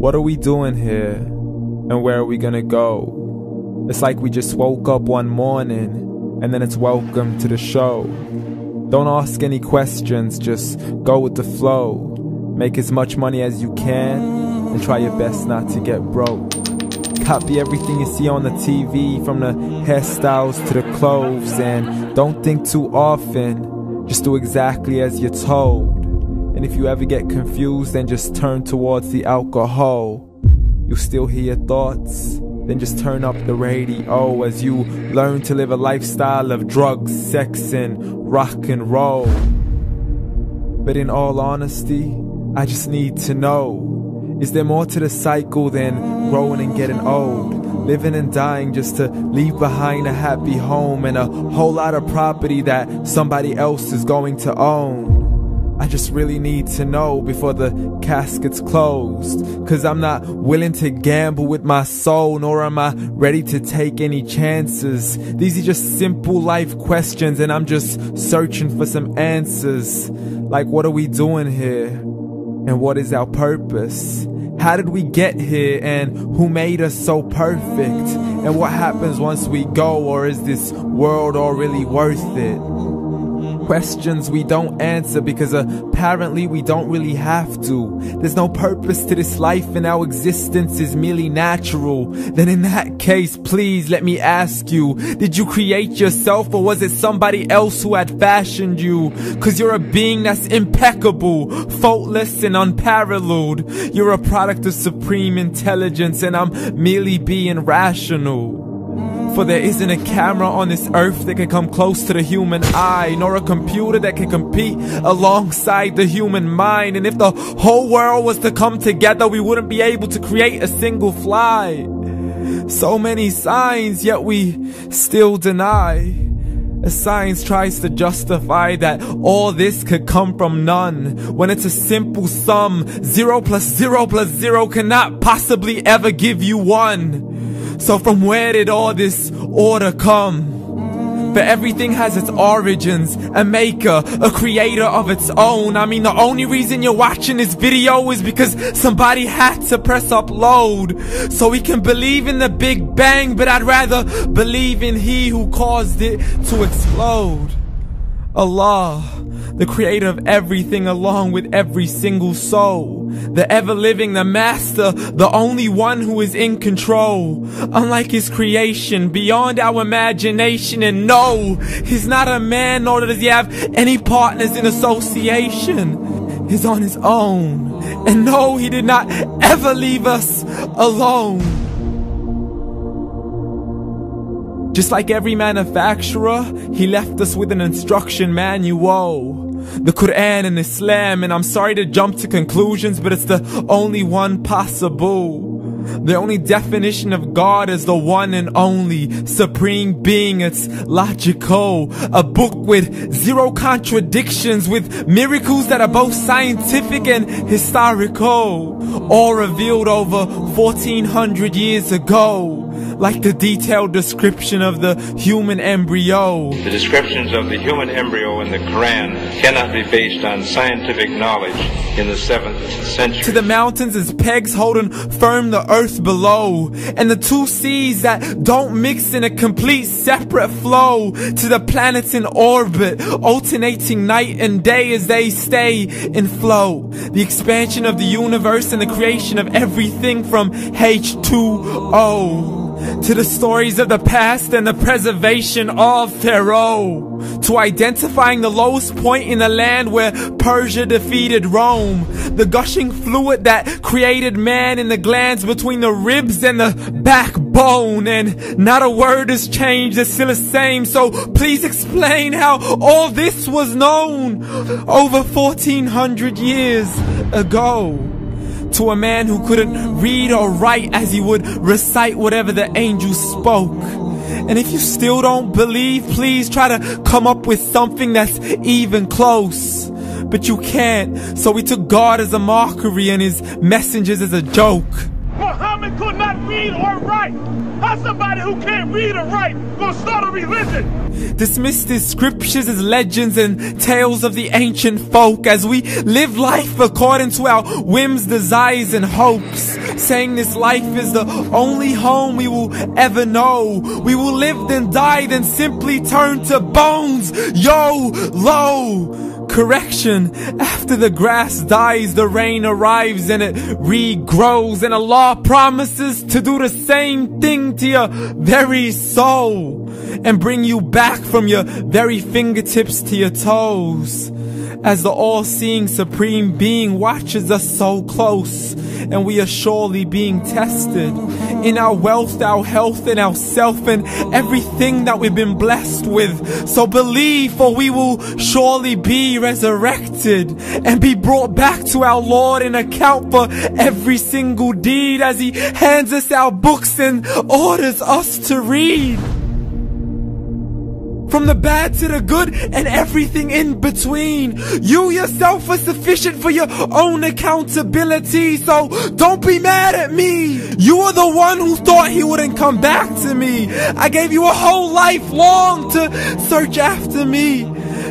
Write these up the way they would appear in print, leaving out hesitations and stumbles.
What are we doing here? And where are we gonna go? It's like we just woke up one morning, and then it's welcome to the show. Don't ask any questions, just go with the flow. Make as much money as you can, and try your best not to get broke. Copy everything you see on the TV, from the hairstyles to the clothes, and don't think too often, just do exactly as you're told. And if you ever get confused, then just turn towards the alcohol. You still hear your thoughts? Then just turn up the radio as you learn to live a lifestyle of drugs, sex, and rock and roll. But in all honesty, I just need to know, is there more to the cycle than growing and getting old? Living and dying just to leave behind a happy home and a whole lot of property that somebody else is going to own. I just really need to know before the casket's closed, 'cause I'm not willing to gamble with my soul, nor am I ready to take any chances. These are just simple life questions, and I'm just searching for some answers. Like, what are we doing here? And what is our purpose? How did we get here, and who made us so perfect? And what happens once we go, or is this world all really worth it? Questions we don't answer because apparently we don't really have to. There's no purpose to this life and our existence is merely natural. Then in that case, please let me ask you, did you create yourself, or was it somebody else who had fashioned you? 'Cause you're a being that's impeccable, faultless and unparalleled. You're a product of supreme intelligence, and I'm merely being rational. For there isn't a camera on this earth that can come close to the human eye, nor a computer that can compete alongside the human mind. And if the whole world was to come together, we wouldn't be able to create a single fly. So many signs, yet we still deny. As science tries to justify that all this could come from none, when it's a simple sum. 0 plus 0 plus 0 cannot possibly ever give you 1. So from where did all this order come? For everything has its origins, a maker, a creator of its own. I mean, the only reason you're watching this video is because somebody had to press upload. So we can believe in the Big Bang, but I'd rather believe in He who caused it to explode. Allah, the creator of everything along with every single soul. The ever-living, the master, the only one who is in control. Unlike his creation, beyond our imagination. And no, he's not a man, nor does he have any partners in association. He's on his own. And no, he did not ever leave us alone. Just like every manufacturer, he left us with an instruction manual. The Quran and Islam, and I'm sorry to jump to conclusions, but it's the only one possible. The only definition of God is the one and only supreme being. It's logical. A book with 0 contradictions, with miracles that are both scientific and historical. All revealed over 1400 years ago. Like the detailed description of the human embryo. The descriptions of the human embryo in the Quran cannot be based on scientific knowledge in the 7th century. To the mountains as pegs holding firm the earth below, and the 2 seas that don't mix in a complete separate flow. To the planets in orbit, alternating night and day as they stay in flow. The expansion of the universe and the creation of everything from H2O. To the stories of the past and the preservation of Pharaoh. To identifying the lowest point in the land where Persia defeated Rome. The gushing fluid that created man in the glands between the ribs and the backbone. And not a word has changed, it's still the same. So please explain how all this was known over 1400 years ago. To a man who couldn't read or write, as he would recite whatever the angels spoke. And if you still don't believe, please try to come up with something that's even close. But you can't, so we took God as a mockery and his messengers as a joke. Muhammad could not read or write. How's somebody who can't read or write gonna start a religion? Dismiss these scriptures as legends and tales of the ancient folk as we live life according to our whims, desires, and hopes. Saying this life is the only home we will ever know. We will live then die, then simply turn to bones. YOLO! Correction, after the grass dies, the rain arrives and it regrows, and Allah promises to do the same thing to your very soul and bring you back from your very fingertips to your toes, as the all-seeing supreme being watches us so close, and we are surely being tested in our wealth, our health, and our self, and everything that we've been blessed with. So believe, for we will surely be resurrected and be brought back to our Lord and account for every single deed, as He hands us our books and orders us to read. From the bad to the good and everything in between. You yourself are sufficient for your own accountability, so don't be mad at me. You are the one who thought He wouldn't come back to me. I gave you a whole life long to search after me,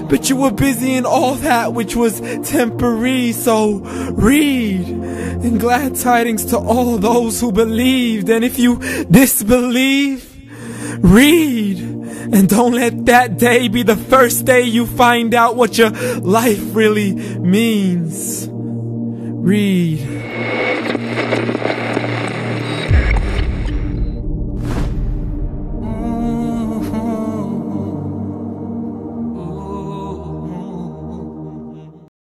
but you were busy in all that which was temporary. So read, and glad tidings to all those who believed. And if you disbelieve, read. And don't let that day be the first day you find out what your life really means. Read.